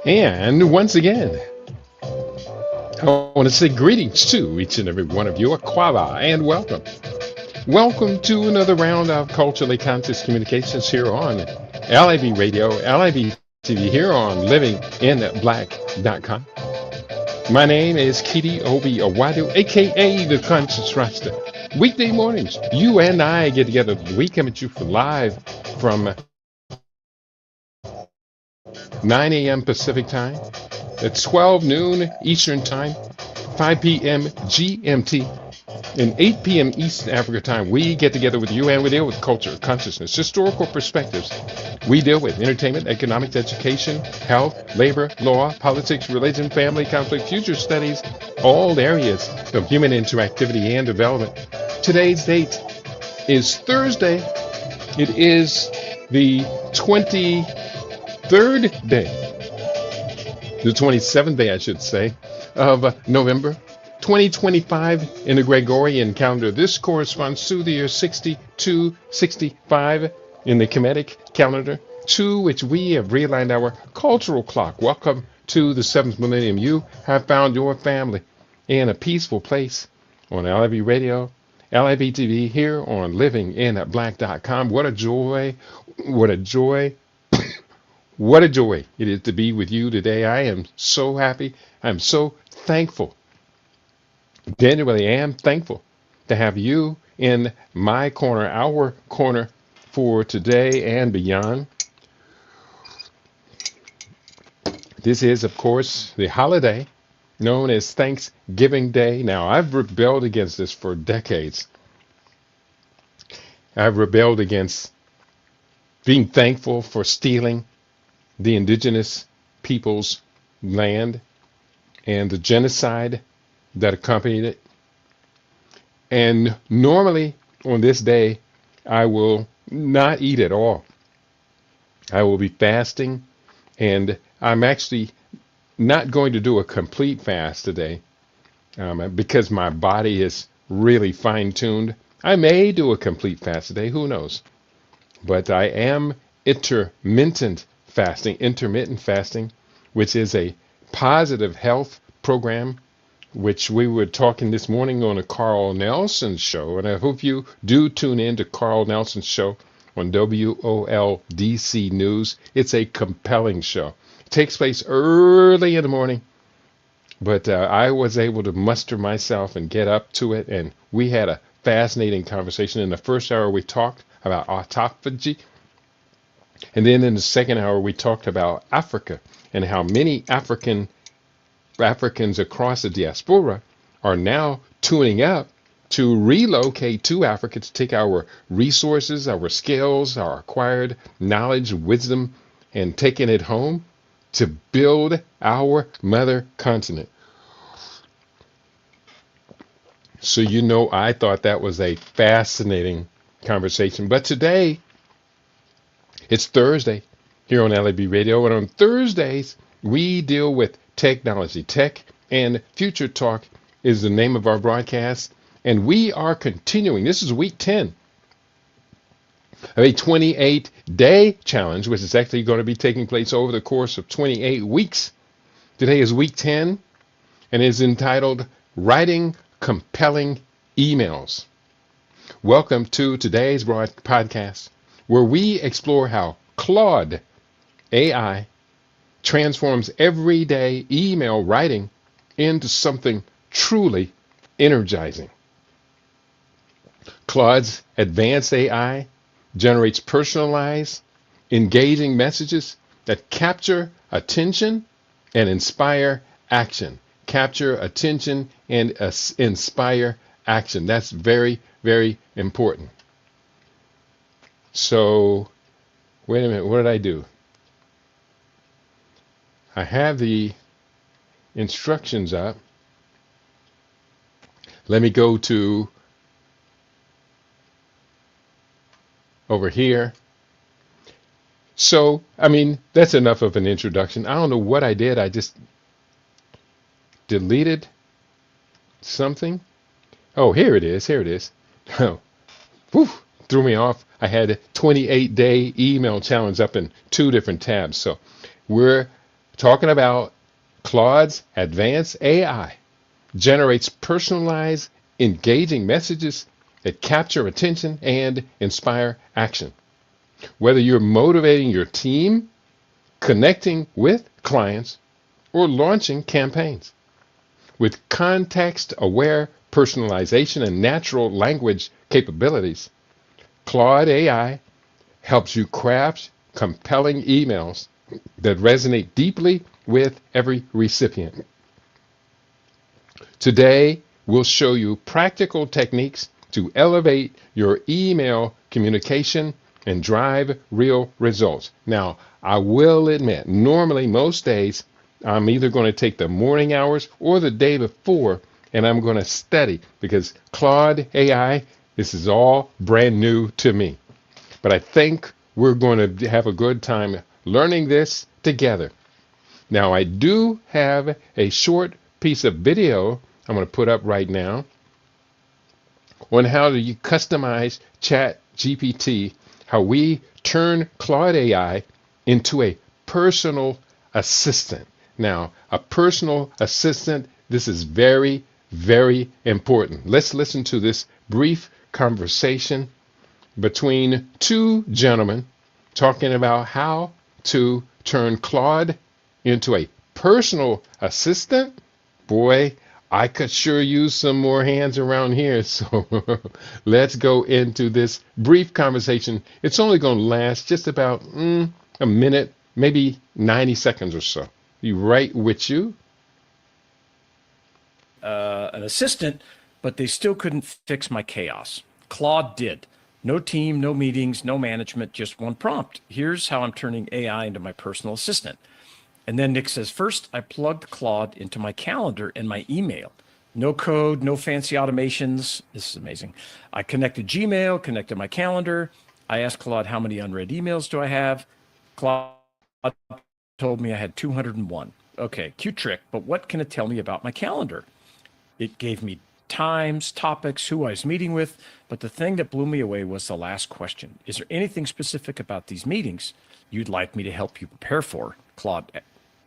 And once again, I want to say greetings to each and every one of you, Aquava, and welcome. Welcome to another round of Culturally Conscious Communications here on LIB Radio, LIB TV, here on livinginblack.com. My name is Kitty Obi Awadu, aka the Conscious Rasta. Weekday mornings, you and I get together. We come at you for live from 9 a.m. Pacific time, at 12 noon Eastern time, 5 p.m. GMT, and 8 p.m. East Africa time. We get together with you and we deal with culture, consciousness, historical perspectives. We deal with entertainment, economics, education, health, labor, law, politics, religion, family, conflict, future studies, all areas of human interactivity and development. Today's date is Thursday. It is the 23rd day, the 27th day, I should say, of November 2025 in the Gregorian calendar. This corresponds to the year 6265 in the Kemetic calendar, to which we have realigned our cultural clock. Welcome to the seventh millennium. You have found your family in a peaceful place on LIB Radio, LIB TV, here on livinginblack.com. What a joy, what a joy. What a joy it is to be with you today. I am so happy. I'm so thankful. Genuinely am thankful to have you in my corner, our corner for today and beyond. This is, of course, the holiday known as Thanksgiving Day. Now, I've rebelled against this for decades. I've rebelled against being thankful for stealing the indigenous people's land and the genocide that accompanied it. And normally on this day, I will not eat at all. I will be fasting, and I'm actually not going to do a complete fast today because my body is really fine-tuned. I may do a complete fast today, who knows? But I am intermittent fasting, which is a positive health program, which we were talking this morning on a Carl Nelson show. And I hope you do tune in to Carl Nelson's show on WOLDC News. It's a compelling show. It takes place early in the morning, but I was able to muster myself and get up to it. And we had a fascinating conversation. In the first hour, we talked about autophagy. And then in the second hour, we talked about Africa and how many Africans across the diaspora are now tuning up to relocate to Africa to take our resources, our skills, our acquired knowledge, wisdom, and taking it home to build our mother continent. So, I thought that was a fascinating conversation. But today, it's Thursday here on LAB Radio, and on Thursdays, we deal with technology. Tech and Future Talk is the name of our broadcast, and we are continuing. This is week 10 of a 28-day challenge, which is actually going to be taking place over the course of 28 weeks. Today is week 10, and is entitled Writing Compelling Emails. Welcome to today's podcast, where we explore how Claude AI transforms everyday email writing into something truly energizing. Claude's advanced AI generates personalized, engaging messages that capture attention and inspire action. Capture attention and inspire action. That's very, very important. So, wait a minute, what did I do? I have the instructions up. Let me go to over here. So, that's enough of an introduction. I don't know what I did. I just deleted something. Oh, here it is. Here it is. Oh, whew, threw me off. I had a 28-day email challenge up in two different tabs. So we're talking about Claude's advanced AI generates personalized, engaging messages that capture attention and inspire action. Whether you're motivating your team, connecting with clients, or launching campaigns. With context aware personalization and natural language capabilities, Claude AI helps you craft compelling emails that resonate deeply with every recipient. Today, we'll show you practical techniques to elevate your email communication and drive real results. Now, I will admit, normally most days, I'm either going to take the morning hours or the day before, and I'm going to study because Claude AI, this is all brand new to me. But I think we're going to have a good time learning this together. Now, I do have a short piece of video I'm going to put up right now on how do you customize Chat GPT, how we turn Claude AI into a personal assistant. Now, a personal assistant, this is very, very important. Let's listen to this brief conversation between two gentlemen talking about how to turn Claude into a personal assistant. Boy, I could sure use some more hands around here. So let's go into this brief conversation. It's only going to last just about a minute, maybe 90 seconds or so. Be right with you. An assistant, but they still couldn't fix my chaos. Claude did. No team, no meetings, no management, just one prompt. Here's how I'm turning AI into my personal assistant. And then Nick says, first, I plugged Claude into my calendar and my email. No code, no fancy automations. This is amazing. I connected Gmail, connected my calendar. I asked Claude, how many unread emails do I have? Claude told me I had 201. Okay, cute trick, but what can it tell me about my calendar? It gave me times, topics, who I was meeting with, but the thing that blew me away was the last question. Is there anything specific about these meetings you'd like me to help you prepare for? Claude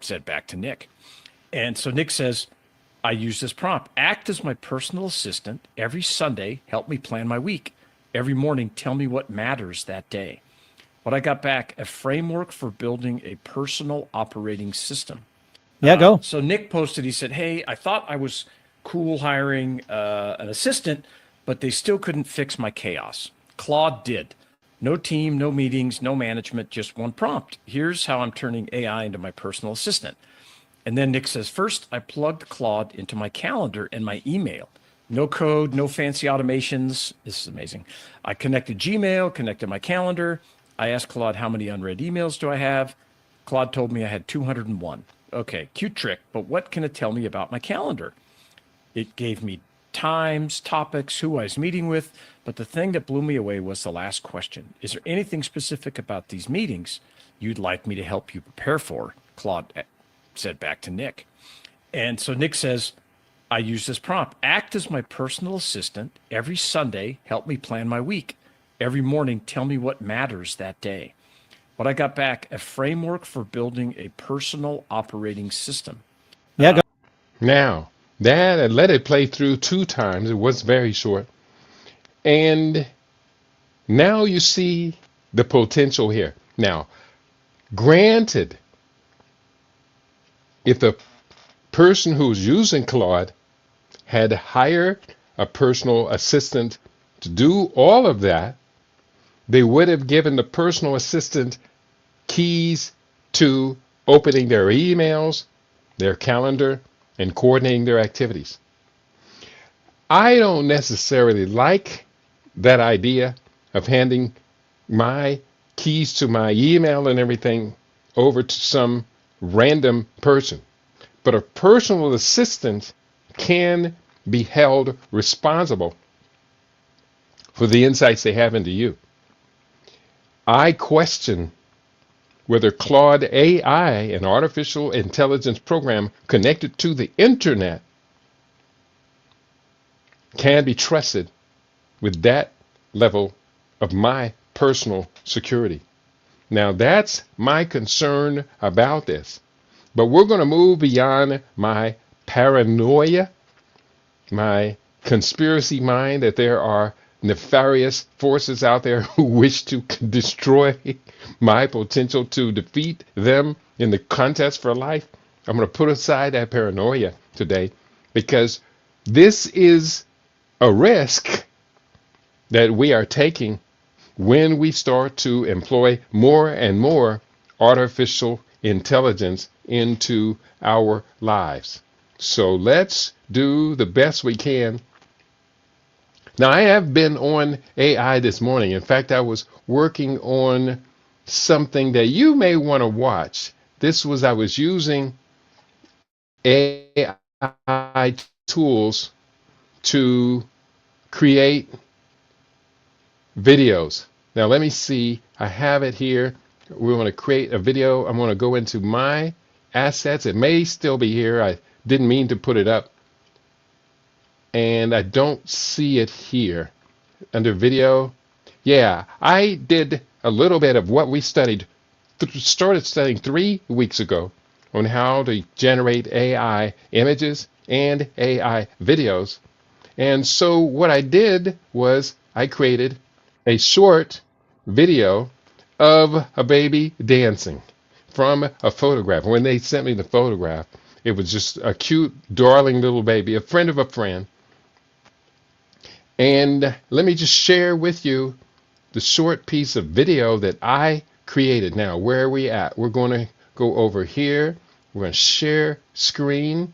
said back to Nick. And so Nick says, I use this prompt. Act as my personal assistant every Sunday. Help me plan my week. Every morning, tell me what matters that day. What I got back, a framework for building a personal operating system. Yeah, go. So Nick posted, he said, hey, I thought I was cool hiring an assistant, but they still couldn't fix my chaos. Claude did. No team, no meetings, no management, just one prompt. Here's how I'm turning AI into my personal assistant. And then Nick says, first, I plugged Claude into my calendar and my email. No code, no fancy automations. This is amazing. I connected Gmail, connected my calendar. I asked Claude, how many unread emails do I have? Claude told me I had 201. Okay, cute trick, but what can it tell me about my calendar? It gave me times, topics, who I was meeting with, but the thing that blew me away was the last question. Is there anything specific about these meetings you'd like me to help you prepare for? Claude said back to Nick. And so Nick says, I use this prompt. Act as my personal assistant every Sunday. Help me plan my week. Every morning, tell me what matters that day. What I got back, a framework for building a personal operating system. Yeah, go. Now, that I let it play through 2 times. It was very short. And now you see the potential here. Now, granted, if the person who's using Claude had hired a personal assistant to do all of that, they would have given the personal assistant keys to opening their emails, their calendar, and coordinating their activities. I don't necessarily like that idea of handing my keys to my email and everything over to some random person. But a personal assistant can be held responsible for the insights they have into you. I question whether Claude AI, an artificial intelligence program connected to the internet, can be trusted with that level of my personal security. Now, that's my concern about this. But we're going to move beyond my paranoia, my conspiracy mind that there are nefarious forces out there who wish to destroy my potential to defeat them in the contest for life. I'm going to put aside that paranoia today because this is a risk that we are taking when we start to employ more and more artificial intelligence into our lives. So let's do the best we can. Now, I have been on AI this morning. In fact, I was working on something that you may want to watch. I was using AI tools to create videos. Now, let me see. I have it here. We want to create a video. I'm going to go into my assets. It may still be here. I didn't mean to put it up. And I don't see it here under video. Yeah, I did a little bit of what we started studying 3 weeks ago on how to generate AI images and AI videos. And so what I did was I created a short video of a baby dancing from a photograph. When they sent me the photograph, it was just a cute, darling little baby, a friend of a friend. And let me just share with you the short piece of video that I created. Now, where are we at? We're going to go over here. We're going to share screen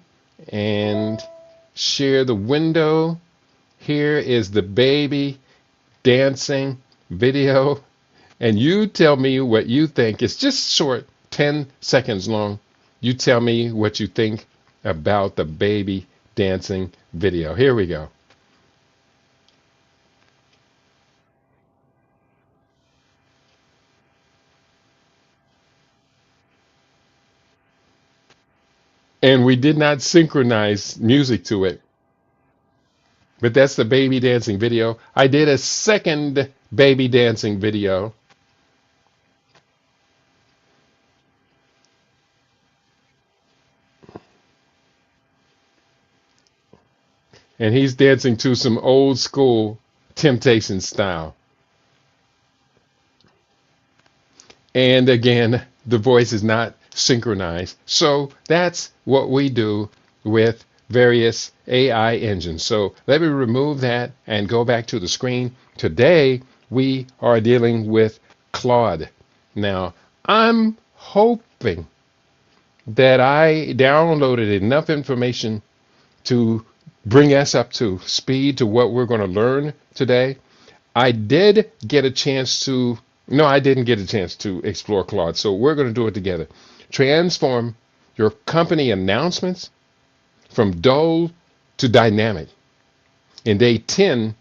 and share the window. Here is the baby dancing video. And you tell me what you think. It's just short, 10 seconds long. You tell me what you think about the baby dancing video. Here we go. And we did not synchronize music to it. But that's the baby dancing video. I did a second baby dancing video. And he's dancing to some old school Temptation style. And again, the voice is not synchronized. So that's what we do with various AI engines. So let me remove that and go back to the screen. Today, we are dealing with Claude. Now, I'm hoping that I downloaded enough information to bring us up to speed to what we're going to learn today. I did get a chance to, no, I didn't get a chance to explore Claude. So we're going to do it together. Transform your company announcements from dull to dynamic. In day 10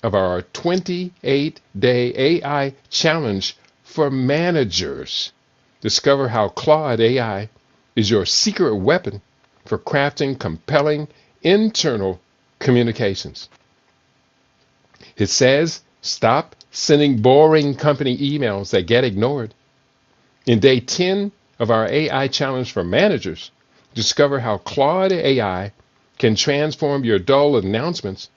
of our 28-day AI challenge for managers, discover how Claude AI is your secret weapon for crafting compelling internal communications. It says, stop sending boring company emails that get ignored. In day 10 of our AI challenge for managers, discover how Claude AI can transform your dull announcements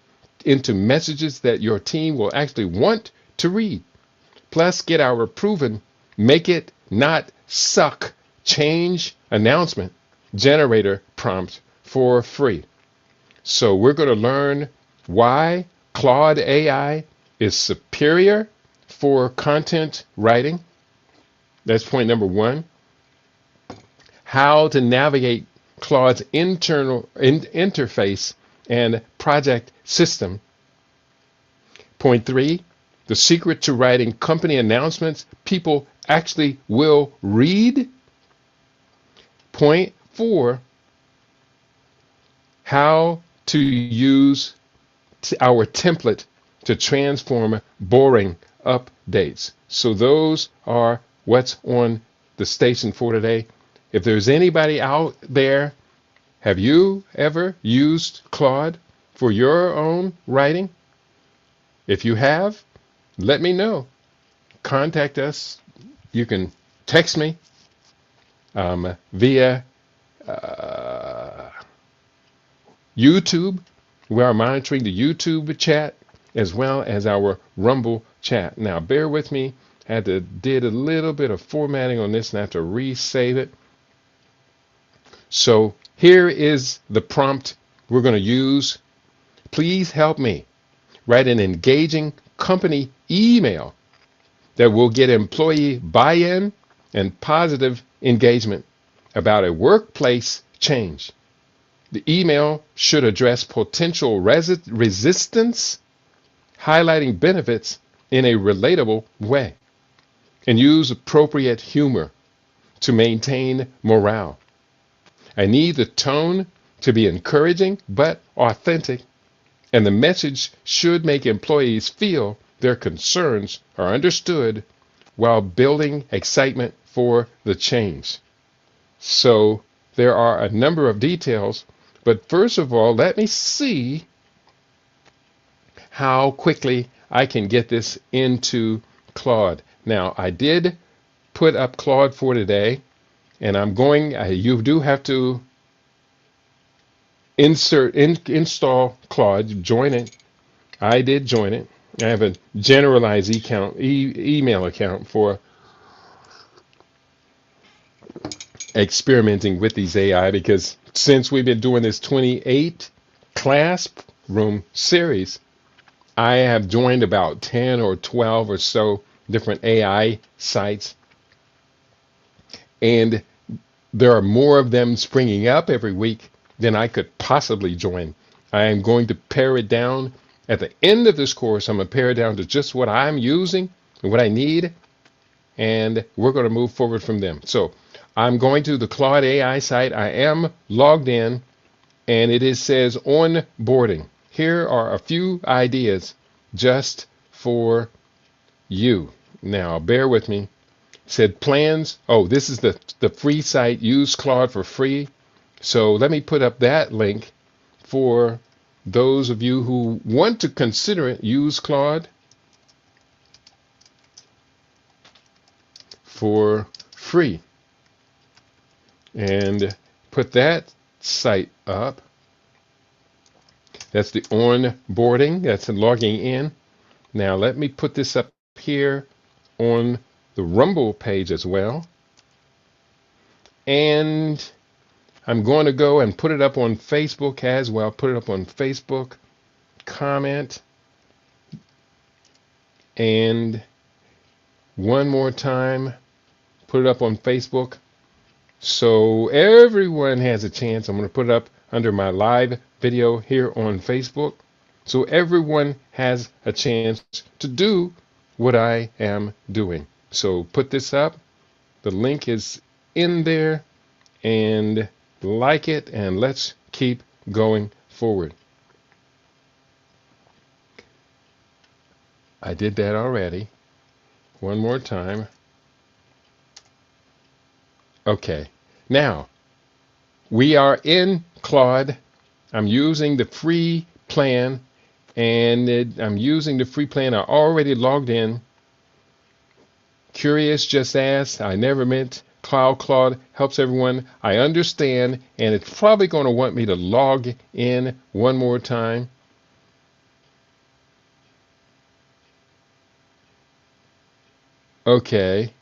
into messages that your team will actually want to read. Plus, get our proven Make It Not Suck change announcement generator prompt for free. So we're going to learn why Claude AI is superior for content writing. That's point number one. How to navigate Claude's internal interface and project system. Point three, the secret to writing company announcements people actually will read. Point four, how to use our template to transform boring updates. So those are what's on the station for today. If there's anybody out there, have you ever used Claude for your own writing? If you have, let me know. Contact us. You can text me via uh, YouTube. We are monitoring the YouTube chat as well as our Rumble chat. Now, bear with me. I did a little bit of formatting on this and I have to resave it. So here is the prompt we're going to use. Please help me write an engaging company email that will get employee buy-in and positive engagement about a workplace change. The email should address potential resistance, highlighting benefits in a relatable way, and use appropriate humor to maintain morale. I need the tone to be encouraging but authentic, and the message should make employees feel their concerns are understood while building excitement for the change. So there are a number of details, but first of all, let me see how quickly I can get this into Claude. Now, I did put up Claude for today, and you do have to install Claude, join it. I did join it. I have a generalized email account for experimenting with these AI, because since we've been doing this 28 classroom series, I have joined about 10 or 12 or so different AI sites, and there are more of them springing up every week than I could possibly join. I am going to pare it down. At the end of this course, I'm going to pare it down to just what I'm using and what I need, and we're going to move forward from them. So I'm going to the Claude AI site. I am logged in, and it says onboarding. Here are a few ideas just for you. Now, bear with me. It said plans. Oh, this is the free site. Use Claude for free. So let me put up that link for those of you who want to consider it. Use Claude for free, and put that site up. That's the onboarding. That's logging in. Now let me put this up here on the Rumble page as well. And I'm going to go and put it up on Facebook as well. Put it up on Facebook, comment, and one more time, put it up on Facebook so everyone has a chance. I'm going to put it up under my live video here on Facebook so everyone has a chance to do what I am doing. So put this up. The link is in there, and like it, and let's keep going forward. I did that already. One more time. Okay. Now, we are in Claude. I'm using the free plan, and I'm using the free plan. I already logged in. Curious just asked. I never meant Claude helps everyone. I understand, and it's probably going to want me to log in one more time. Okay.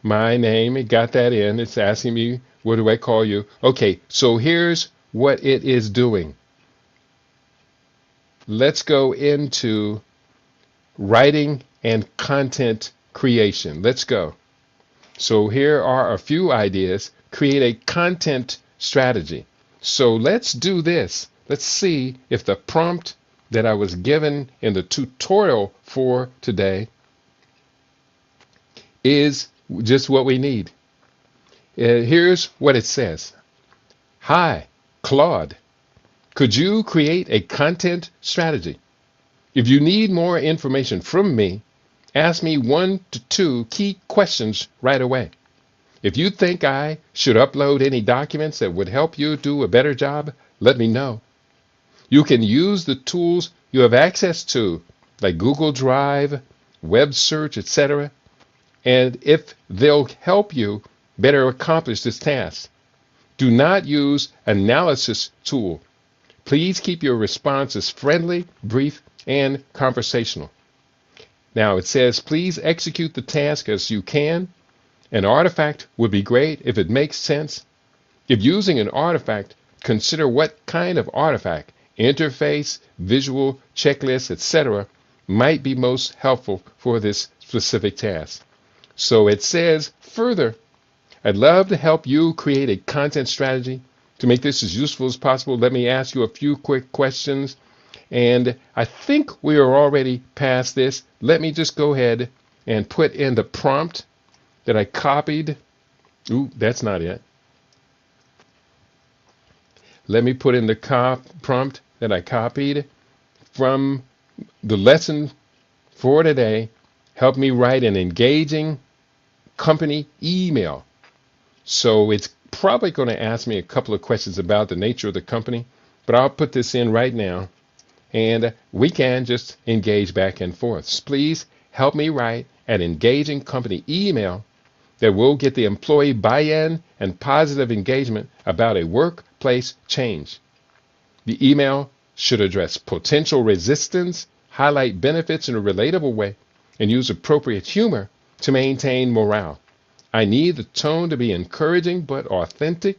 My name, it got that in. It's asking me, what do I call you? Okay, so here's what it is doing. Let's go into writing and content creation. Let's go. So here are a few ideas. Create a content strategy. So let's do this. Let's see if the prompt that I was given in the tutorial for today is just what we need. Here's what it says. Hi, Claude. Could you create a content strategy? If you need more information from me, ask me 1 to 2 key questions right away. If you think I should upload any documents that would help you do a better job, let me know. You can use the tools you have access to, like Google Drive, web search, etc., and if they'll help you better accomplish this task. Do not use analysis tool. Please keep your responses friendly, brief, and conversational. Now it says, please execute the task as you can. An artifact would be great if it makes sense. If using an artifact, consider what kind of artifact, interface, visual, checklist, etc., might be most helpful for this specific task. So it says further, I'd love to help you create a content strategy to make this as useful as possible. Let me ask you a few quick questions. And I think we are already past this. Let me just go ahead and put in the prompt that I copied. Ooh, that's not it. Let me put in the prompt that I copied from the lesson for today. Help me write an engaging company email. So it's probably going to ask me a couple of questions about the nature of the company, but I'll put this in right now and we can just engage back and forth. Please help me write an engaging company email that will get the employee buy-in and positive engagement about a workplace change. The email should address potential resistance, highlight benefits in a relatable way, and use appropriate humor to maintain morale. I need the tone to be encouraging but authentic,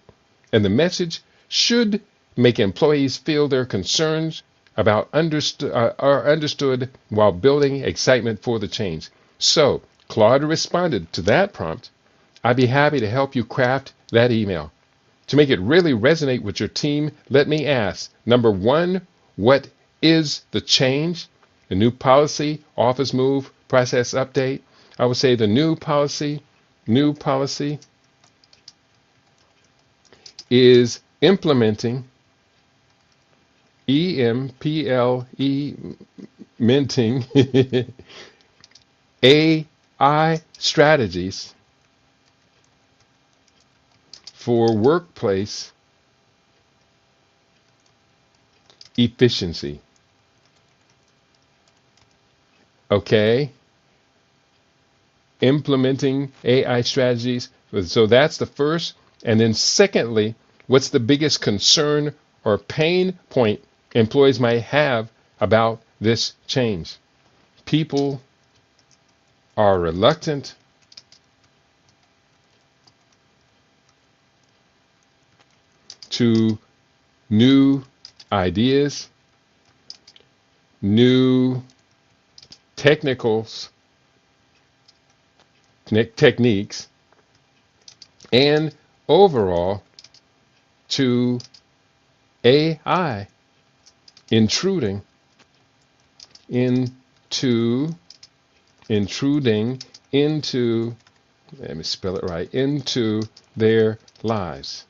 and the message should make employees feel their concerns are understood while building excitement for the change. So Claude responded to that prompt. I'd be happy to help you craft that email. To make it really resonate with your team, let me ask, number one, what is the change? The new policy, office move, process update. I would say the new policy is implementing menting AI strategies for workplace efficiency. Okay. Implementing AI strategies. So that's the first. And then secondly, what's the biggest concern or pain point employees might have about this change? People are reluctant to new ideas, new techniques, and overall to AI intruding into, let me spell it right, into their lives.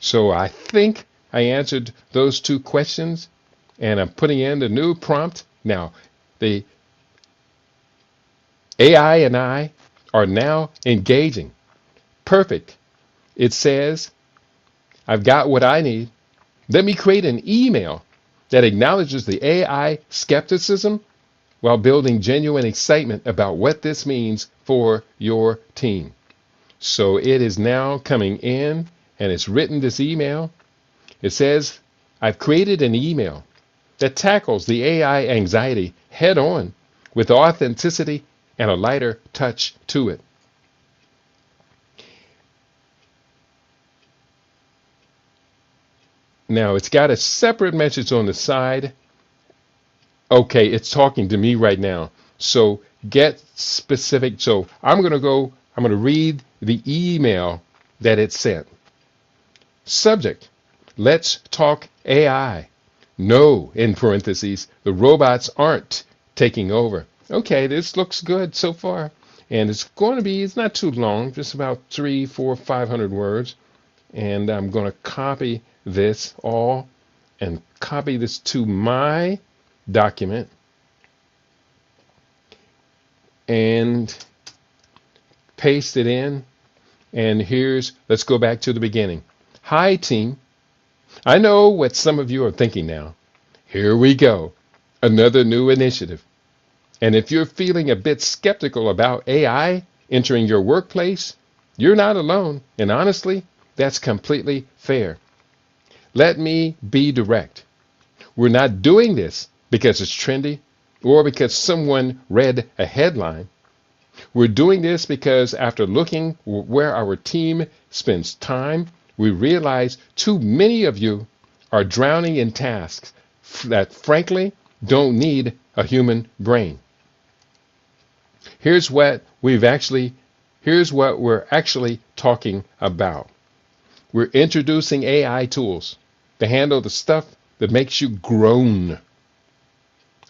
So I think I answered those two questions, and I'm putting in the new prompt. Now, the AI and I are now engaging. Perfect. It says, I've got what I need. Let me create an email that acknowledges the AI skepticism while building genuine excitement about what this means for your team. So it is now coming in, and it's written this email. It says, I've created an email that tackles the AI anxiety head on with authenticity and a lighter touch to it. Now it's got a separate message on the side. Okay, it's talking to me right now. So get specific. So I'm going to read the email that it sent. Subject, let's talk AI. No, in parentheses, the robots aren't taking over. Okay, this looks good so far. And it's not too long, just about 300, 400, 500 words. And I'm going to copy this all and copy this to my document and paste it in. And let's go back to the beginning. Hi, team. I know what some of you are thinking now. Here we go. Another new initiative. And if you're feeling a bit skeptical about AI entering your workplace, you're not alone. And honestly, that's completely fair. Let me be direct. We're not doing this because it's trendy or because someone read a headline. We're doing this because after looking where our team spends time, we realize too many of you are drowning in tasks that frankly don't need a human brain. Here's what we're actually talking about. We're introducing AI tools to handle the stuff that makes you groan.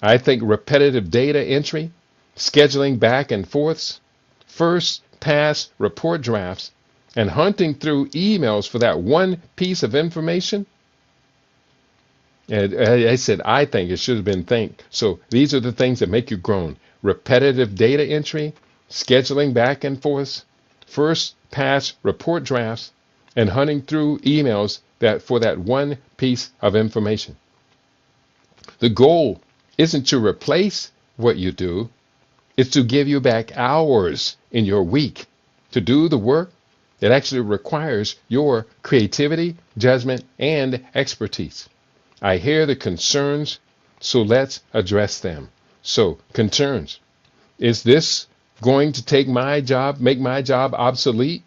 I think repetitive data entry, scheduling back and forths, first pass report drafts, and hunting through emails for that one piece of information. And I said, I think it should have been think. So these are the things that make you groan. Repetitive data entry, scheduling back and forths, first pass report drafts, and hunting through emails for that one piece of information. The goal isn't to replace what you do. It's to give you back hours in your week to do the work that actually requires your creativity, judgment, and expertise. I hear the concerns, so let's address them. So, concerns. Is this going to make my job obsolete?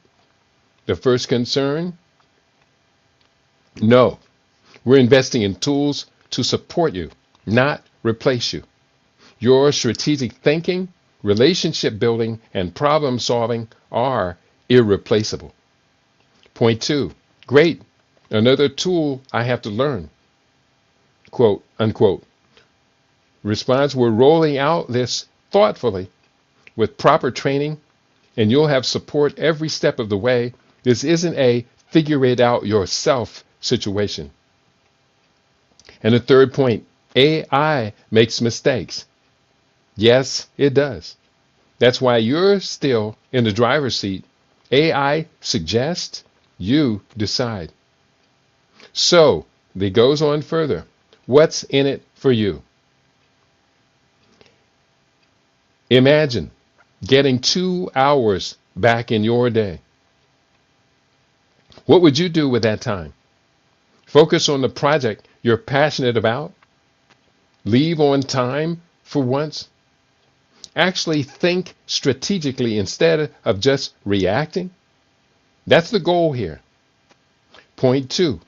The first concern? No. We're investing in tools to support you, not replace you. Your strategic thinking, relationship building, and problem solving are irreplaceable. Point 2. Great. Another tool I have to learn. Quote, unquote. Response, we're rolling out this thoughtfully with proper training, and you'll have support every step of the way. This isn't a figure it out yourself situation. And the third point, AI makes mistakes. Yes, it does. That's why you're still in the driver's seat. AI suggests, you decide. So, it goes on further. What's in it for you? Imagine getting 2 hours back in your day. What would you do with that time? Focus on the project you're passionate about. Leave on time for once. Actually think strategically instead of just reacting. That's the goal here. Point 2.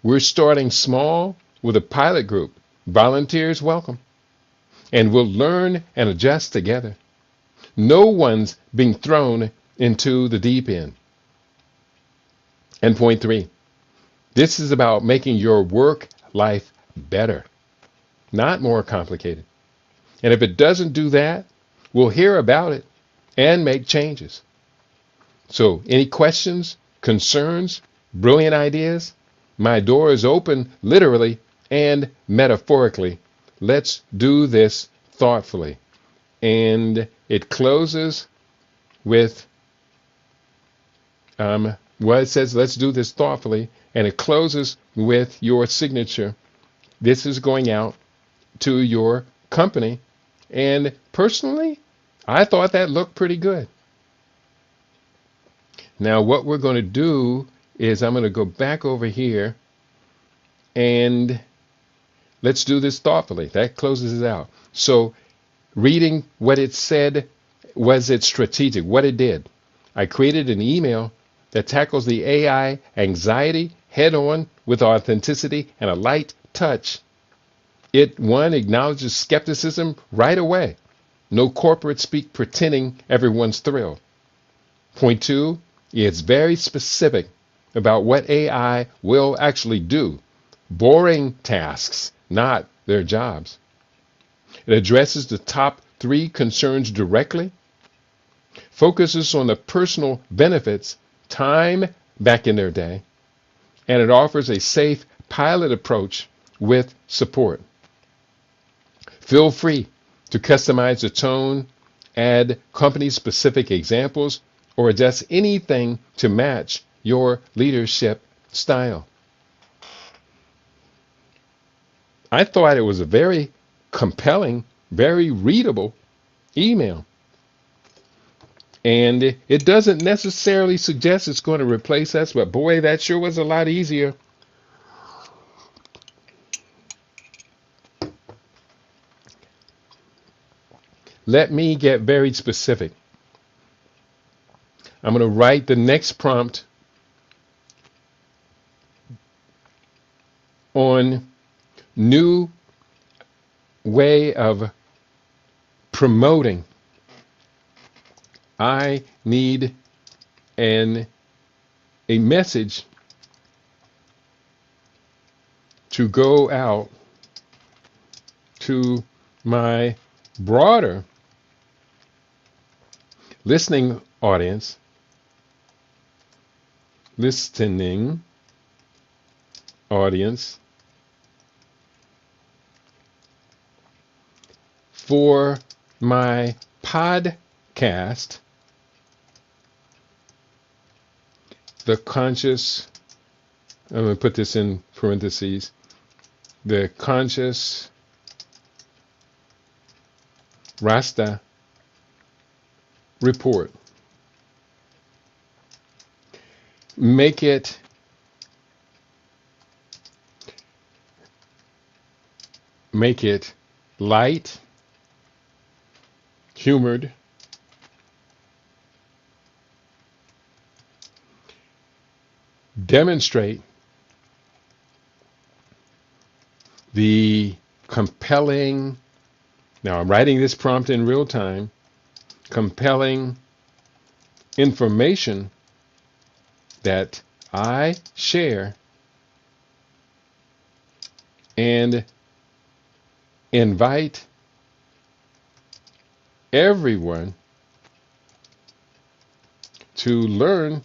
We're starting small with a pilot group. Volunteers welcome. And we'll learn and adjust together. No one's being thrown into the deep end. And point 3. This is about making your work life better, not more complicated. And if it doesn't do that, we'll hear about it and make changes. So, any questions, concerns, brilliant ideas? My door is open literally and metaphorically. Let's do this thoughtfully. And it closes with it says, let's do this thoughtfully. And it closes with your signature. This is going out to your company. And personally, I thought that looked pretty good. Now, what we're going to do is I'm going to go back over here and let's do this thoughtfully. That closes it out. So reading what it said, was it strategic? What it did. I created an email that tackles the AI anxiety head on with authenticity and a light touch. It, one, acknowledges skepticism right away. No corporate speak pretending everyone's thrilled. Point 2, it's very specific about what AI will actually do. Boring tasks, not their jobs. It addresses the top 3 concerns directly, focuses on the personal benefits, time back in their day, and it offers a safe pilot approach with support. Feel free to customize the tone, add company-specific examples, or adjust anything to match your leadership style. I thought it was a very compelling, very readable email. And it doesn't necessarily suggest it's going to replace us, but boy, that sure was a lot easier. Let me get very specific. I'm going to write the next prompt on new way of promoting. I need a message to go out to my broader listening audience, for my podcast, the conscious, I'm going to put this in parentheses, the conscious Rasta report. Make it light, humored, demonstrate the compelling, now I'm writing this prompt in real time, compelling information that I share, and invite everyone to learn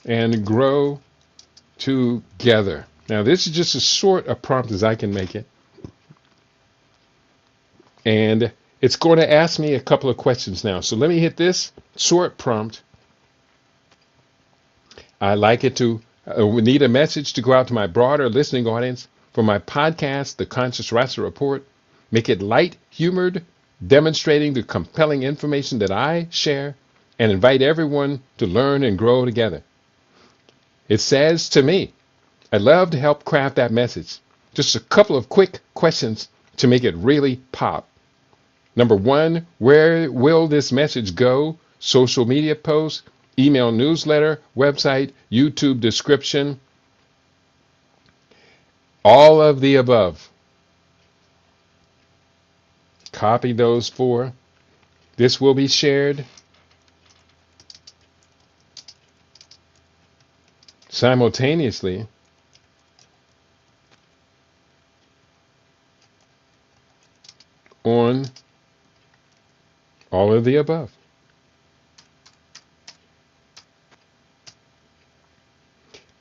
and grow together. Now, this is just as short a prompt as I can make it. And it's going to ask me a couple of questions now. So let me hit this short prompt. I like it to we need a message to go out to my broader listening audience for my podcast, The Conscious Rasta Report. Make it light, humored, demonstrating the compelling information that I share, and invite everyone to learn and grow together. It says to me, I'd love to help craft that message. Just a couple of quick questions to make it really pop. Number one, where will this message go? Social media posts, email newsletter, website, YouTube description, all of the above. Copy those four. This will be shared simultaneously on all of the above.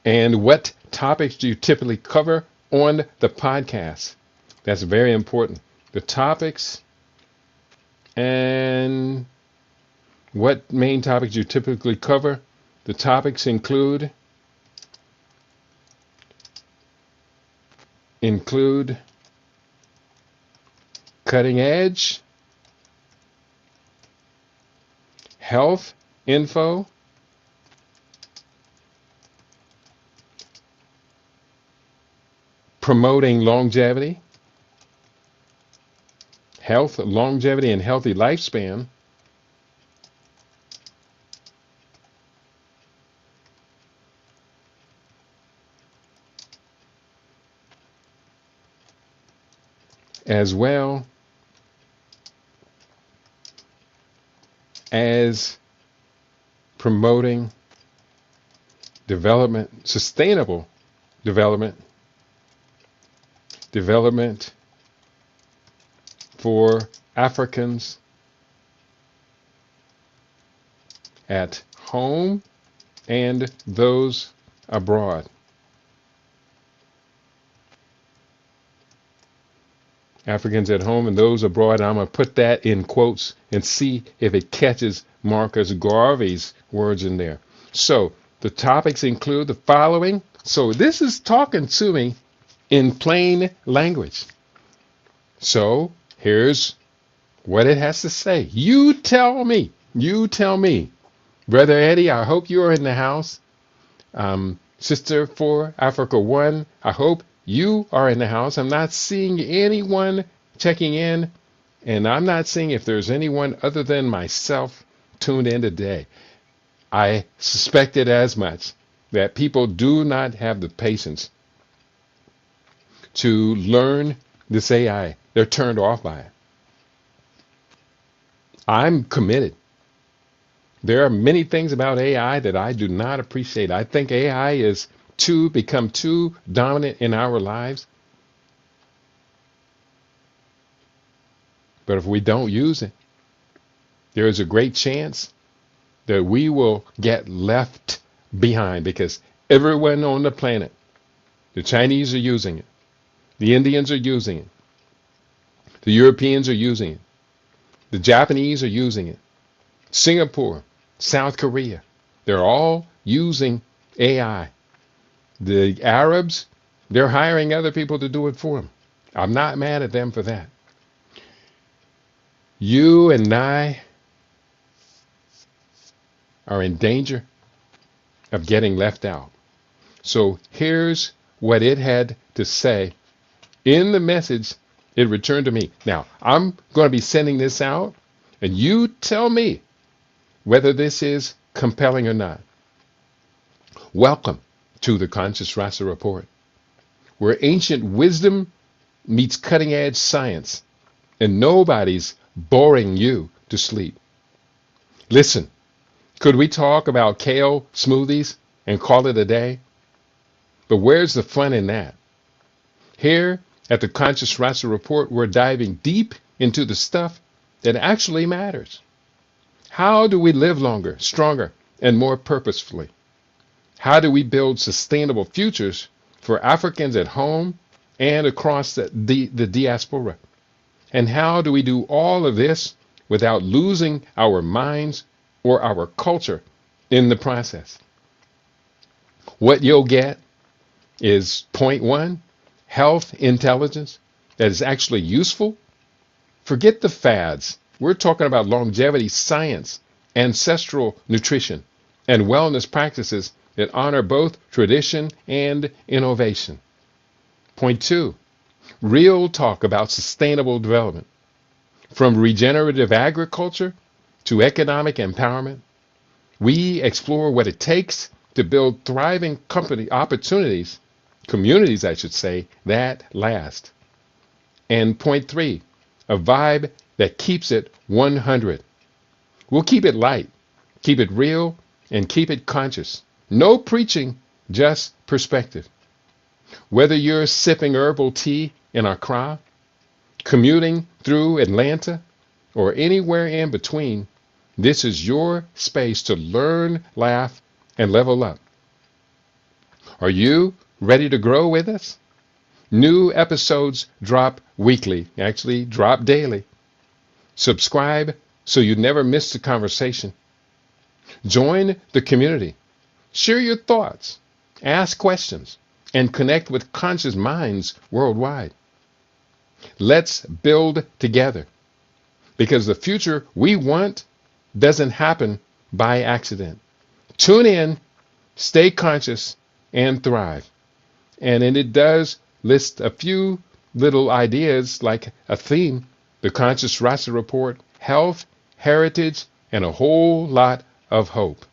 And what topics do you typically cover on the podcast? That's very important. The topics and what main topics you typically cover. The topics include cutting edge, health info, promoting longevity, health, longevity, and healthy lifespan, as well as promoting development, sustainable development for Africans at home and those abroad. Africans at home and those abroad. I'm going to put that in quotes and see if it catches Marcus Garvey's words in there. So the topics include the following. So this is talking to me in plain language. So here's what it has to say. You tell me. You tell me. Brother Eddie, I hope you are in the house. Sister for Africa One, I hope you are in the house. I'm not seeing anyone checking in, and I'm not seeing if there's anyone other than myself tuned in today. I suspected as much that people do not have the patience to learn this AI. They're turned off by it. I'm committed. There are many things about AI that I do not appreciate. I think AI is become too dominant in our lives. But if we don't use it, there is a great chance that we will get left behind, because everyone on the planet, the Chinese are using it, the Indians are using it, the Europeans are using it, the Japanese are using it, Singapore, South Korea, they're all using AI. The Arabs, they're hiring other people to do it for them. I'm not mad at them for that. You and I are in danger of getting left out. So here's what it had to say in the message it returned to me. Now, I'm going to be sending this out, and you tell me whether this is compelling or not. Welcome to the Conscious Rasa Report, where ancient wisdom meets cutting edge science, and nobody's boring you to sleep. Listen, could we talk about kale smoothies and call it a day? But where's the fun in that? Here at the Conscious Rasa Report, we're diving deep into the stuff that actually matters. How do we live longer, stronger, and more purposefully? How do we build sustainable futures for Africans at home and across the diaspora? And how do we do all of this without losing our minds or our culture in the process? What you'll get is point one, health intelligence that is actually useful. Forget the fads. We're talking about longevity science, ancestral nutrition, and wellness practices that honor both tradition and innovation. Point two, real talk about sustainable development. From regenerative agriculture to economic empowerment, we explore what it takes to build thriving communities, I should say, that last. And point three, a vibe that keeps it 100. We'll keep it light, keep it real, and keep it conscious. No preaching, just perspective. Whether you're sipping herbal tea in Accra, commuting through Atlanta, or anywhere in between, this is your space to learn, laugh, and level up. Are you ready to grow with us? New episodes drop weekly, actually drop daily. Subscribe so you never miss the conversation. Join the community. Share your thoughts, ask questions, and connect with conscious minds worldwide. Let's build together, because the future we want doesn't happen by accident. Tune in, stay conscious, and thrive. And it does list a few little ideas like a theme, the Conscious Rasa Report, health, heritage, and a whole lot of hope.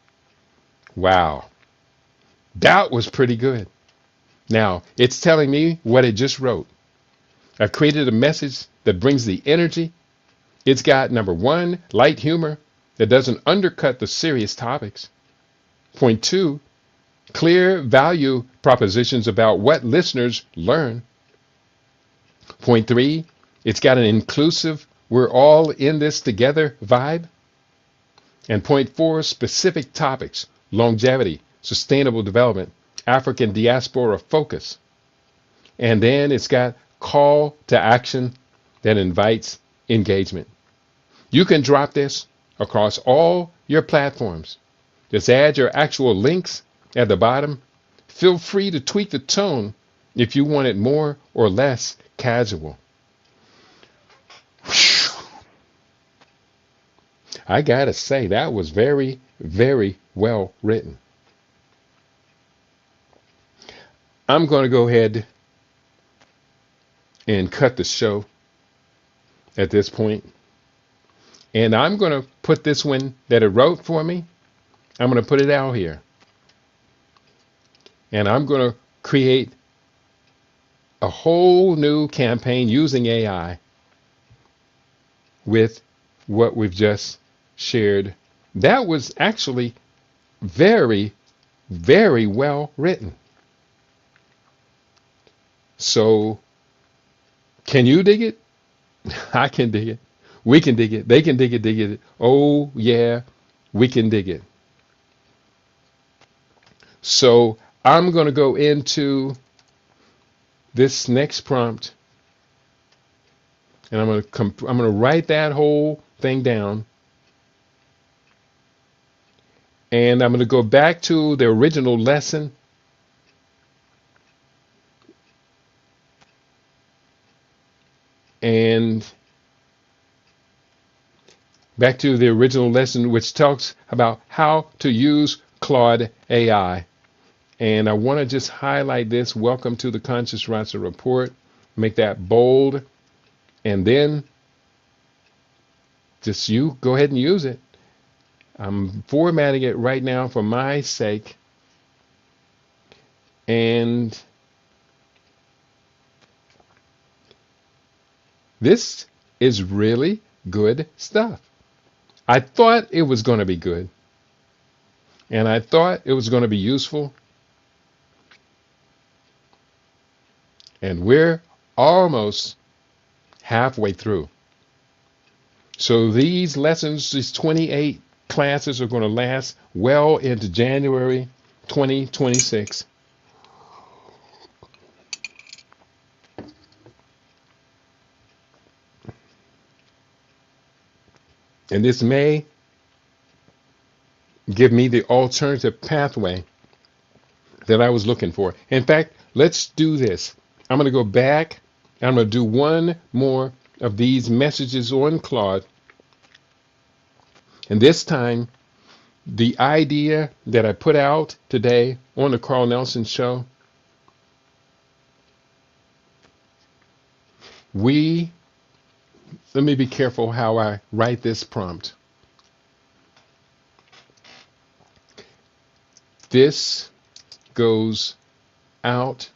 Wow. That was pretty good. Now, it's telling me what it just wrote. I've created a message that brings the energy. It's got, number one, light humor that doesn't undercut the serious topics. Point two, clear value propositions about what listeners learn. Point three, it's got an inclusive, we're all in this together vibe. And point four, specific topics, longevity, sustainable development, African diaspora focus. And then it's got call to action that invites engagement. You can drop this across all your platforms. Just add your actual links at the bottom. Feel free to tweak the tone if you want it more or less casual. I gotta say, that was very, very well written. I'm going to go ahead and cut the show at this point, and I'm going to put this one that it wrote for me. I'm going to put it out here, and I'm going to create a whole new campaign using AI with what we've just shared. That was actually very, very well written. So, can you dig it? I can dig it. We can dig it. They can dig it, dig it. Oh, yeah, we can dig it. So, I'm going to go into this next prompt, and I'm going to write that whole thing down, and I'm going to go back to the original lesson, and back to the original lesson, which talks about how to use Claude AI. And I want to just highlight this. Welcome to the Conscious Roster Report. Make that bold. And then just you go ahead and use it. I'm formatting it right now for my sake. And this is really good stuff. I thought it was going to be good. And I thought it was going to be useful. And we're almost halfway through. So these lessons, these 28 classes are going to last well into January 2026. And this may give me the alternative pathway that I was looking for. In fact, let's do this. I'm going to go back. I'm going to do one more of these messages on Claude. And this time, the idea that I put out today on the Carl Nelson Show, let me be careful how I write this prompt. This goes out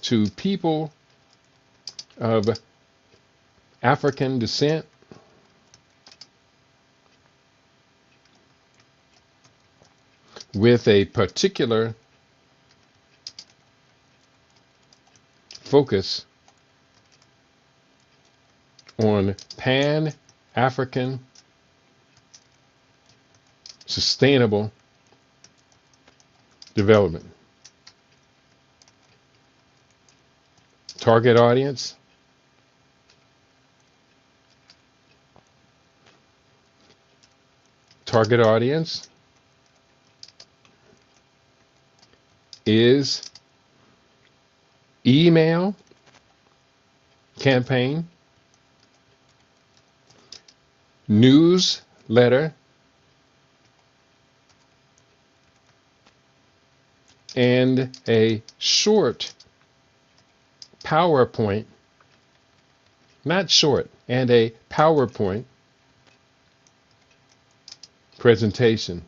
to people of African descent with a particular focus on Pan-African sustainable development. Target audience: is email campaign, newsletter, and a short PowerPoint, not short, and a PowerPoint presentation.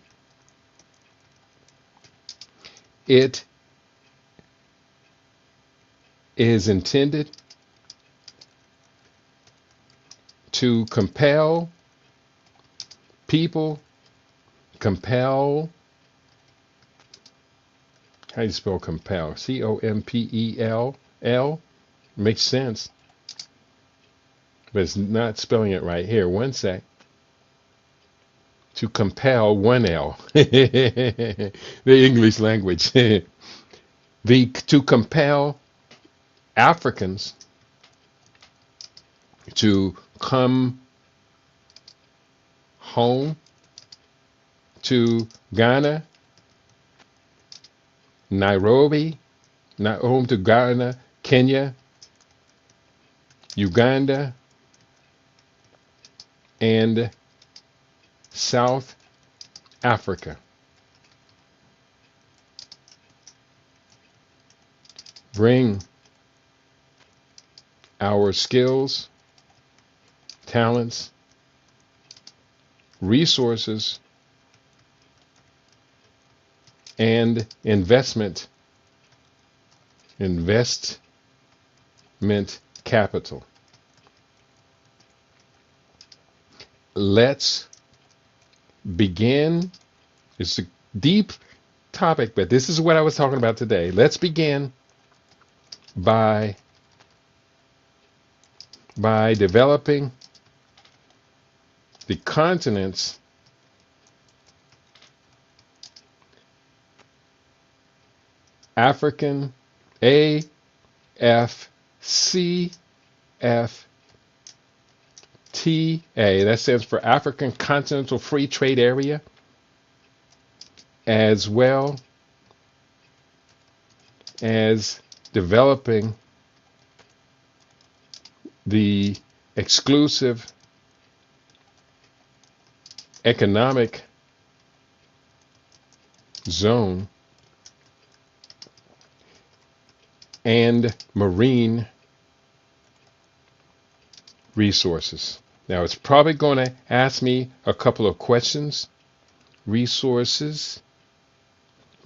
It is intended to compel people, how do you spell compel? Compell. Makes sense. But it's not spelling it right. Here, one sec. To compel, one L. The English language. To compel Africans to come home to Ghana, Nairobi, not home to Ghana, Kenya, Uganda, and South Africa. Bring our skills, talents, resources, and investment capital. Let's begin. It's a deep topic, but this is what I was talking about today. Let's begin by developing the continent's African AFCFTA. That stands for African Continental Free Trade Area, as well as developing the exclusive economic zone and marine resources. Now it's probably going to ask me a couple of questions. Resources,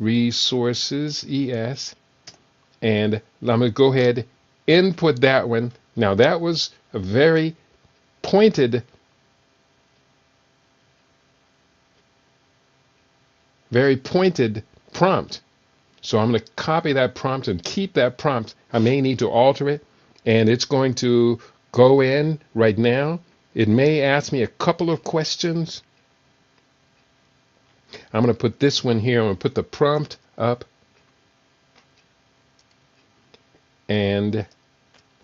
ES. And I'm going to go ahead, input that one. Now that was a very pointed, prompt. So I'm going to copy that prompt and keep that prompt. I may need to alter it, and it's going to go in right now. It may ask me a couple of questions. I'm going to put this one here. I'm going to put the prompt up. And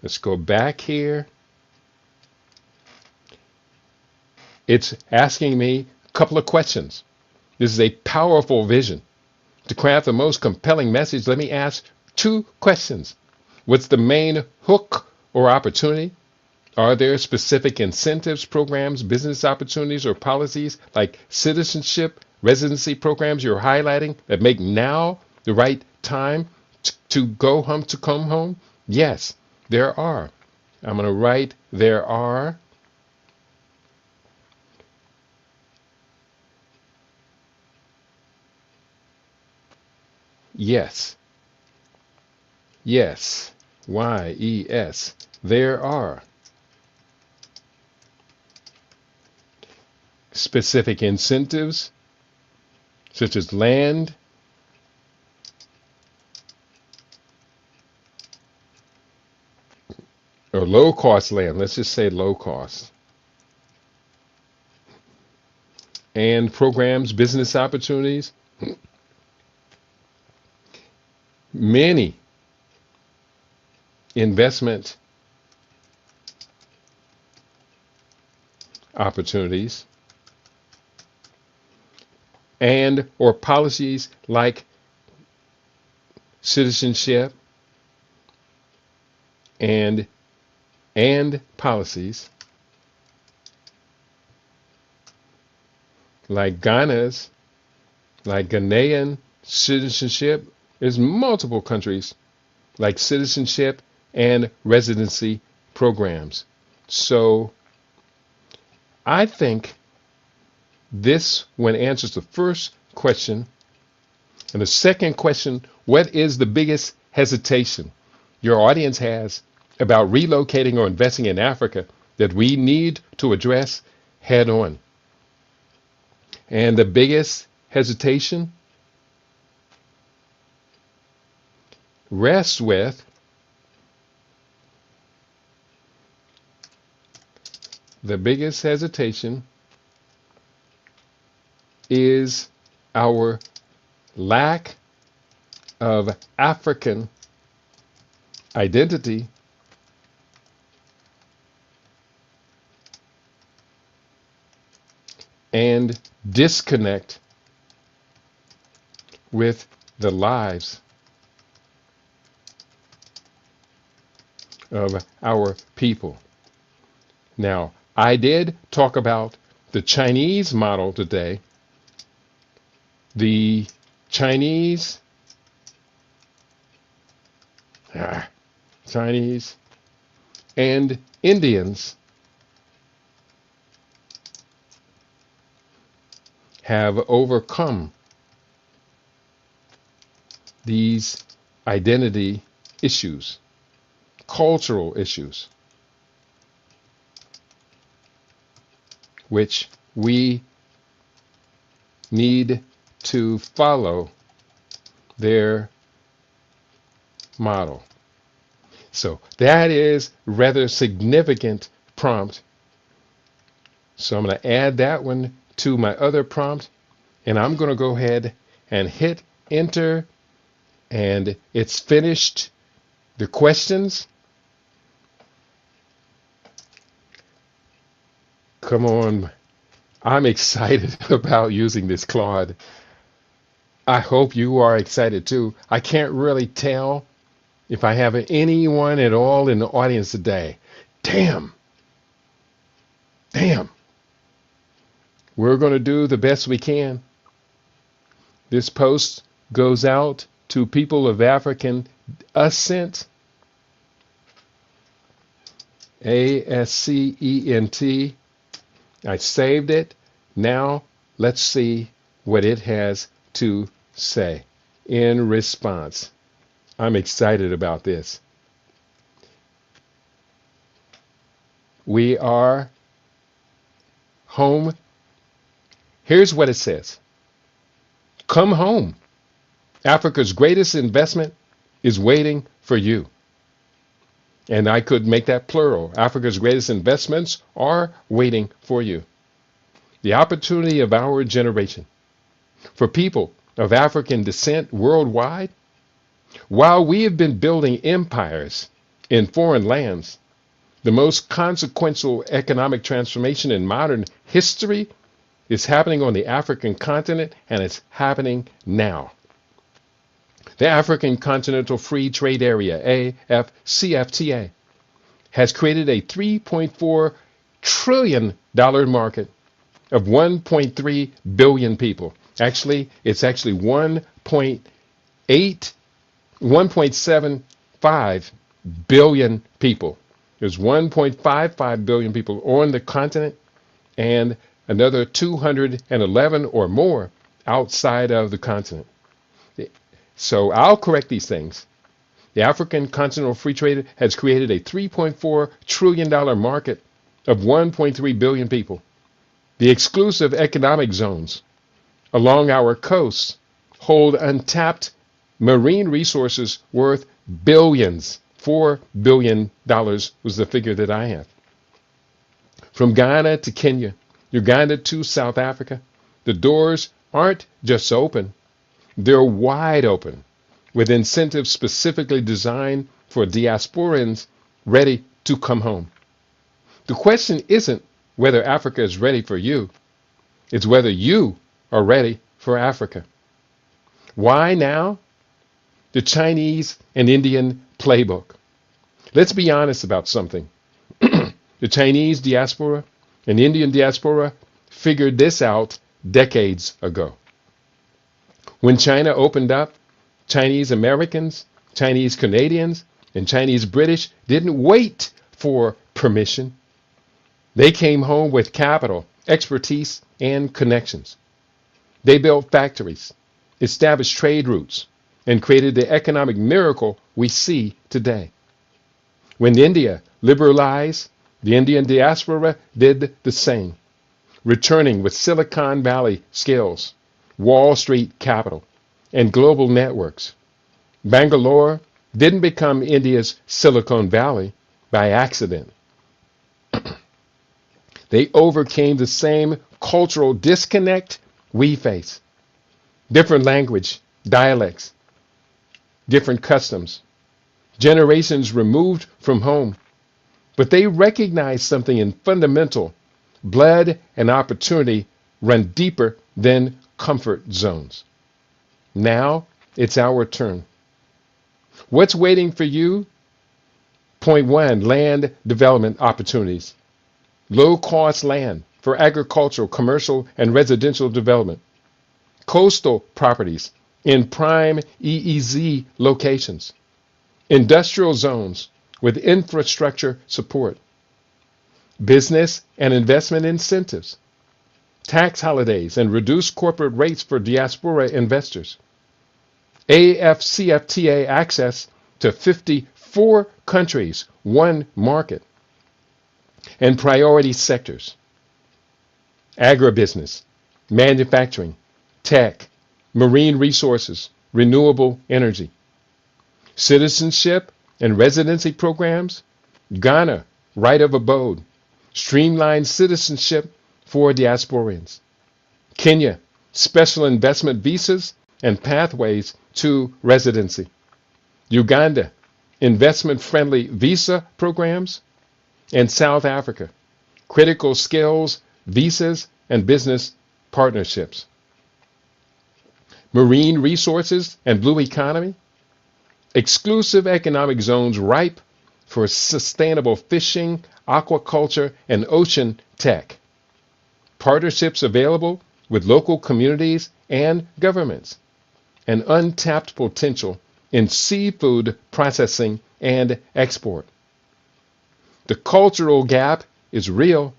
let's go back here. It's asking me a couple of questions. This is a powerful vision. To craft the most compelling message, let me ask 2 questions. What's the main hook or opportunity? Are there specific incentives, programs, business opportunities, or policies like citizenship, residency programs you're highlighting that make now the right time to come home? Yes, there are. I'm going to write there are. Yes. Yes. YES. There are specific incentives such as land, or low cost land. Let's just say low cost. And programs, business opportunities. Many investment opportunities and or policies like citizenship and policies like Ghanaian citizenship. There's multiple countries like citizenship and residency programs. So I think this one answers the first question. And the second question, what is the biggest hesitation your audience has about relocating or investing in Africa that we need to address head on? And the biggest hesitation rests with is our lack of African identity and disconnect with the lives of our people. Now, I did talk about the Chinese model today, the Chinese, Chinese and Indians have overcome these identity issues, cultural issues, which we need to follow their model. So that is rather significant prompt. So I'm going to add that one to my other prompt, and I'm going to go ahead and hit enter, and it's finished the questions. Come on. I'm excited about using this Claude. I hope you are excited too. I can't really tell if I have anyone at all in the audience today. Damn. We're going to do the best we can. This post goes out to people of African ascent. ASCENT. I saved it. Now let's see what it has to say in response. I'm excited about this. We are home. Here's what it says. Come home. Africa's greatest investment is waiting for you. And I could make that plural. Africa's greatest investments are waiting for you. The opportunity of our generation. For people of African descent worldwide, while we have been building empires in foreign lands, the most consequential economic transformation in modern history is happening on the African continent, and it's happening now. The African Continental Free Trade Area, AFCFTA, has created a $3.4 trillion market of 1.3 billion people. Actually, it's actually 1.75 billion people. There's 1.55 billion people on the continent and another 211 or more outside of the continent. So I'll correct these things. The African Continental Free Trade has created a $3.4 trillion market of 1.3 billion people. The exclusive economic zones along our coasts hold untapped marine resources worth billions. $4 billion was the figure that I have. From Ghana to Kenya, Uganda to South Africa, the doors aren't just open, they're wide open, with incentives specifically designed for diasporans ready to come home. The question isn't whether Africa is ready for you, it's whether you are ready for Africa. Why now? The Chinese and Indian playbook. Let's be honest about something. The Chinese diaspora and Indian diaspora figured this out decades ago. When China opened up, Chinese Americans, Chinese Canadians, and Chinese British didn't wait for permission. They came home with capital, expertise, and connections. They built factories, established trade routes, and created the economic miracle we see today. When India liberalized, the Indian diaspora did the same, returning with Silicon Valley skills, Wall Street capital, and global networks. Bangalore didn't become India's Silicon Valley by accident. They overcame the same cultural disconnect we face. Different language, dialects, different customs, generations removed from home. But they recognized something in fundamental. Blood and opportunity run deeper than comfort zones. Now it's our turn. What's waiting for you? Point one, land development opportunities. Low-cost land for agricultural, commercial, and residential development. Coastal properties in prime EEZ locations. Industrial zones with infrastructure support. Business and investment incentives. Tax holidays and reduced corporate rates for diaspora investors. AFCFTA access to 54 countries, one market. And priority sectors. Agribusiness, manufacturing, tech, marine resources, renewable energy. Citizenship and residency programs. Ghana, right of abode. Streamlined citizenship for diasporans. Kenya, special investment visas and pathways to residency. Uganda, investment-friendly visa programs. And South Africa, critical skills, visas, and business partnerships. Marine resources and blue economy. Exclusive economic zones ripe for sustainable fishing, aquaculture, and ocean tech. Partnerships available with local communities and governments. And untapped potential in seafood processing and export. The cultural gap is real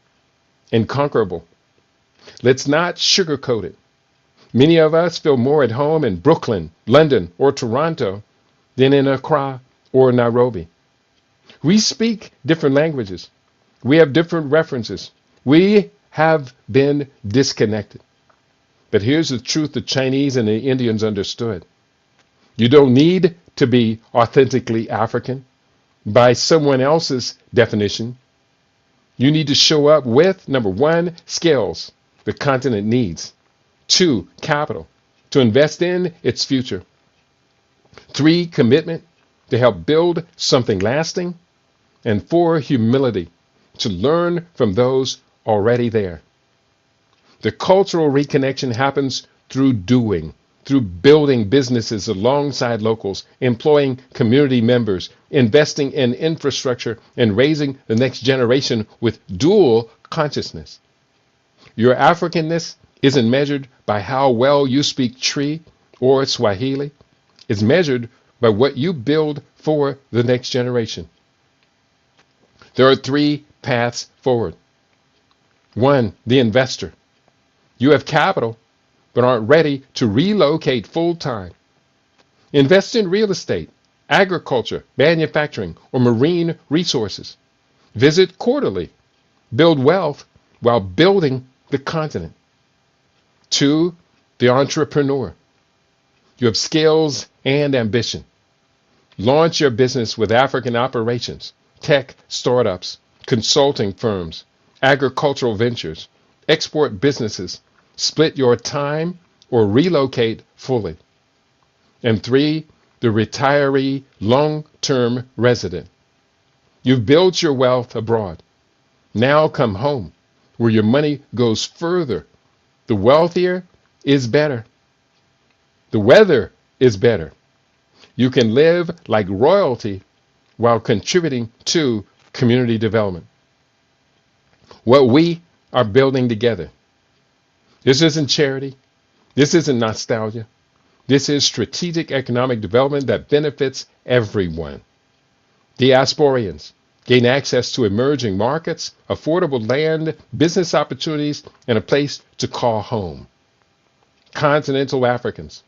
and conquerable. Let's not sugarcoat it. Many of us feel more at home in Brooklyn, London, or Toronto than in Accra or Nairobi. We speak different languages. We have different references. We have been disconnected. But here's the truth the Chinese and the Indians understood. You don't need to be authentically African by someone else's definition. You need to show up with, number one, skills the continent needs. 2, capital to invest in its future. 3, commitment to help build something lasting. And 4, humility to learn from those already there. The cultural reconnection happens through doing, through building businesses alongside locals, employing community members, investing in infrastructure, and raising the next generation with dual consciousness. Your Africanness isn't measured by how well you speak Twi or Swahili. It's measured by what you build for the next generation. There are 3 paths forward. 1, the investor. You have capital, but aren't ready to relocate full-time. Invest in real estate, agriculture, manufacturing, or marine resources. Visit quarterly. Build wealth while building the continent. 2, the entrepreneur. You have skills and ambition. Launch your business with African operations, tech startups, consulting firms, agricultural ventures, export businesses. Split your time or relocate fully. And 3, the retiree long-term resident. You've built your wealth abroad. Now come home, where your money goes further. The wealthier is better. The weather is better. You can live like royalty while contributing to community development. What we are building together. This isn't charity. This isn't nostalgia. This is strategic economic development that benefits everyone. Diasporians gain access to emerging markets, affordable land, business opportunities, and a place to call home. Continental Africans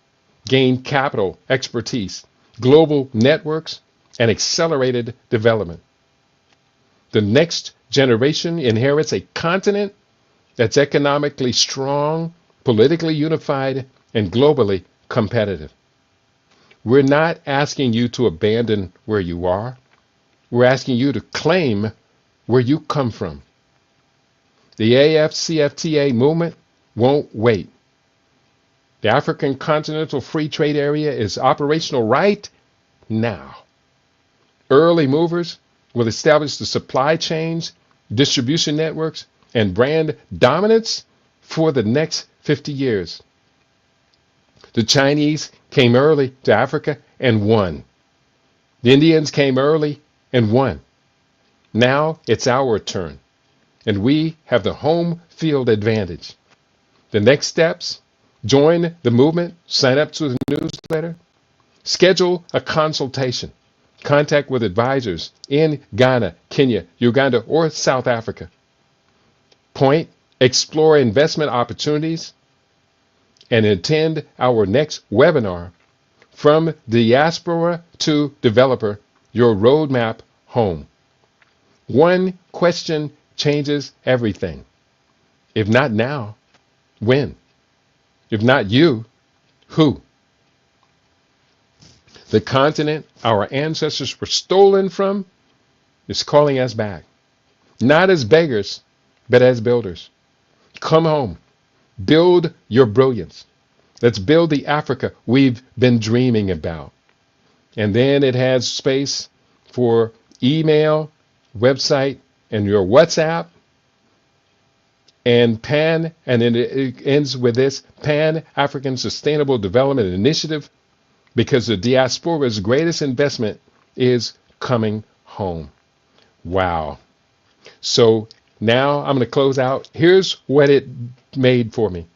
gain capital, expertise, global networks, and accelerated development. The next generation inherits a continent that's economically strong, politically unified, and globally competitive. We're not asking you to abandon where you are. We're asking you to claim where you come from. The AFCFTA movement won't wait. The African Continental Free Trade Area is operational right now. Early movers will establish the supply chains, distribution networks, and brand dominance for the next 50 years. The Chinese came early to Africa and won. The Indians came early and won. Now it's our turn. and we have the home field advantage. The next steps: join the movement, sign up to the newsletter, schedule a consultation, contact with advisors in Ghana, Kenya, Uganda, or South Africa. Point: explore investment opportunities and attend our next webinar, From Diaspora to Developer, Your Roadmap Home. One question changes everything. If not now, when? If not you, who? The continent our ancestors were stolen from is calling us back, not as beggars, but as builders. Come home, build your brilliance. Let's build the Africa we've been dreaming about. And then it has space for email, website, and your WhatsApp, and and then it ends with this Pan-African Sustainable Development Initiative, because the diaspora's greatest investment is coming home. Wow. So now I'm going to close out. Here's what it made for me.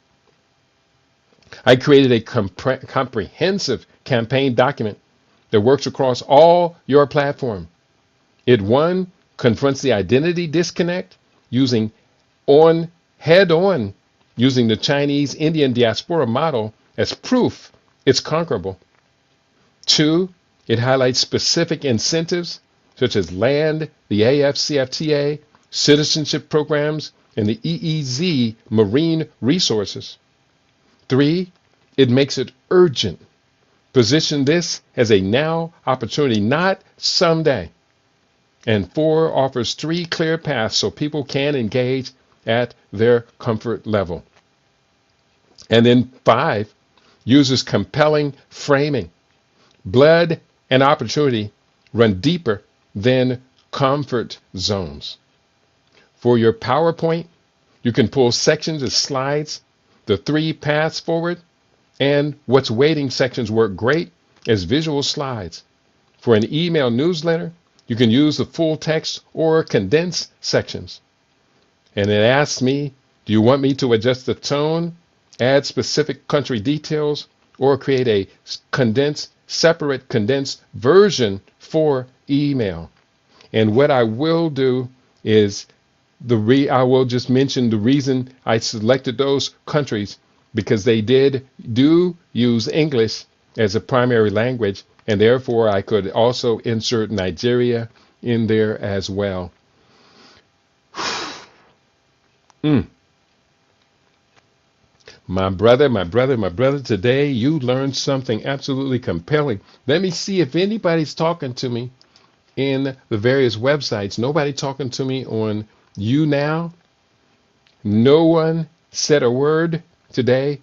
I created a comprehensive campaign document that works across all your platform. It, one, confronts the identity disconnect using head-on using the Chinese Indian diaspora model as proof it's conquerable. Two, it highlights specific incentives such as land, the AFCFTA, citizenship programs, and the EEZ marine resources. Three, it makes it urgent. Position this as a now opportunity, not someday. And four, offers three clear paths so people can engage at their comfort level. And then five, uses compelling framing. Blood and opportunity run deeper than comfort zones. For your PowerPoint, you can pull sections as slides, the three paths forward, and what's waiting sections work great as visual slides. For an email newsletter, you can use the full text or condensed sections. And it asks me, do you want me to adjust the tone, add specific country details, or create a separate condensed version for email? And what I will do is I will just mention the reason I selected those countries, because they do use English as a primary language, and therefore I could also insert Nigeria in there as well. My brother, today you learned something absolutely compelling. Let me see if anybody's talking to me in the various websites. Nobody talking to me on YouNow. No one said a word today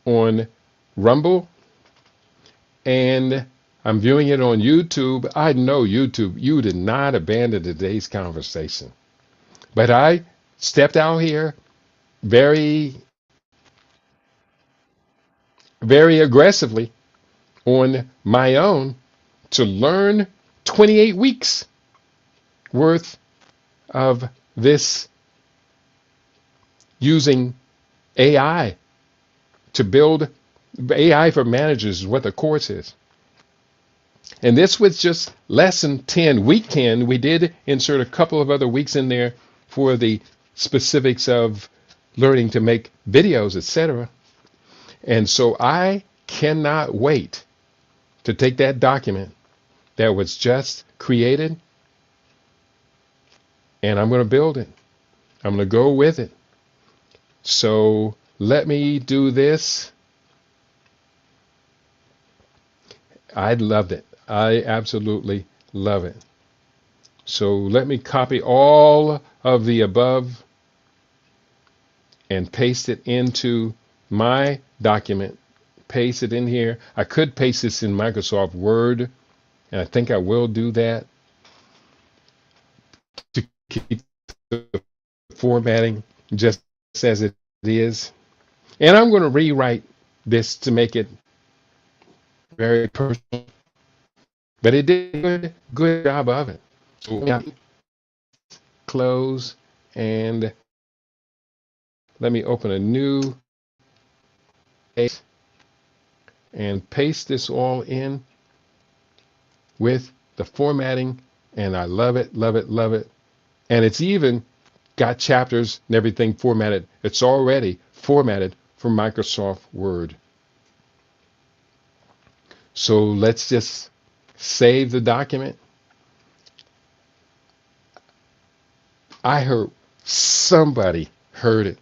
on Rumble. And I'm viewing it on YouTube. I know YouTube, you did not abandon today's conversation. But I stepped out here very, very aggressively on my own to learn 28 weeks worth of this using AI to build. AI for managers is what the course is. And this was just lesson 10, week 10. We did insert a couple of other weeks in there for the specifics of learning to make videos, etc. And so I cannot wait to take that document that was just created, and I'm going to build it. I'm going to go with it. So let me do this. I loved it. I absolutely love it. So let me copy all of the above and paste it into my document. Paste it in here. I could paste this in Microsoft Word, and I think I will do that to keep the formatting just as it is. And I'm going to rewrite this to make it very personal, but it did a good job of it. So yeah, close And let me open a new page and paste this all in with the formatting. And I love it, love it, love it. And it's even got chapters and everything formatted. It's already formatted for Microsoft Word. So let's just save the document. I heard somebody heard it.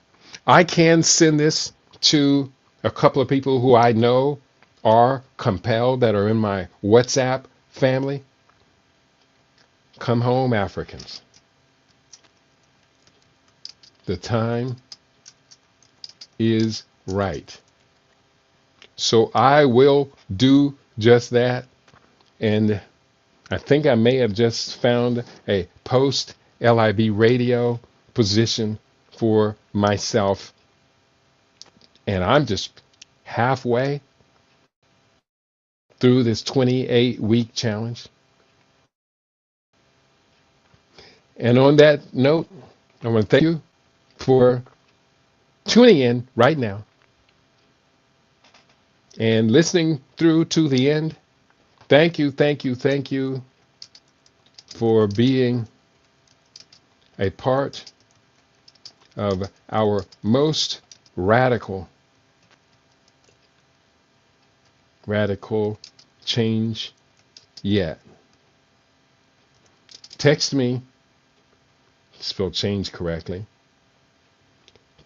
I can send this to a couple of people who I know are compelled, that are in my WhatsApp family. Come home, Africans. The time is right. So I will do just that. And I think I may have just found a post LIB radio position for myself. And I'm just halfway through this 28-week challenge. And on that note, I want to thank you for tuning in right now and listening through to the end. Thank you, thank you, thank you for being a part of our most radical change yet. Text me, spell change correctly.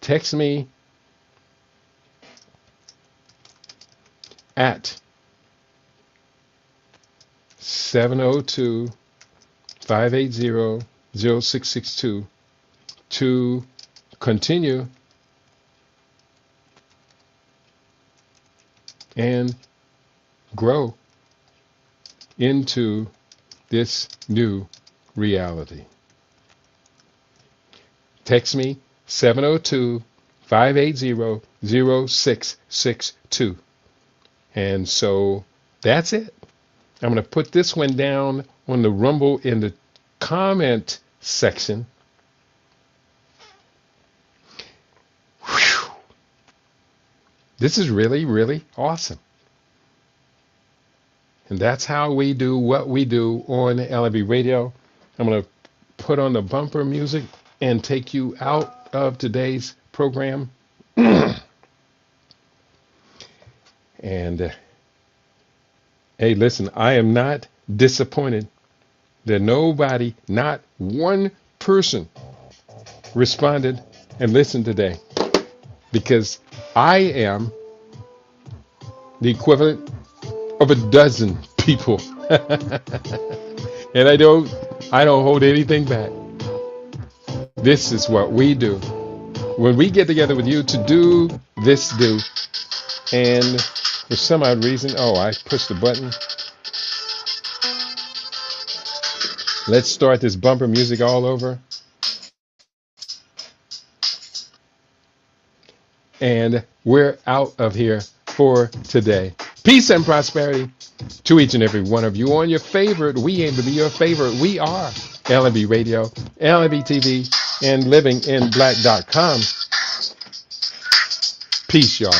Text me at 702-580-0662 to continue and grow into this new reality. Text me 702-580-0662. And so that's it. I'm going to put this one down on the Rumble in the comment section. Whew. This is really, really awesome. And that's how we do what we do on LIB Radio. I'm going to put on the bumper music and take you out of today's program. And hey, listen, I am not disappointed that nobody, not one person, responded and listened today, because I am the equivalent of a dozen people. And I don't hold anything back. This is what we do when we get together with you to do this do. And for some odd reason, I pushed the button. Let's start this bumper music all over. And we're out of here for today. Peace and prosperity to each and every one of you on your favorite. We aim to be your favorite. We are LIB Radio, LIB TV, and LivingInBlack.com. Peace, y'all.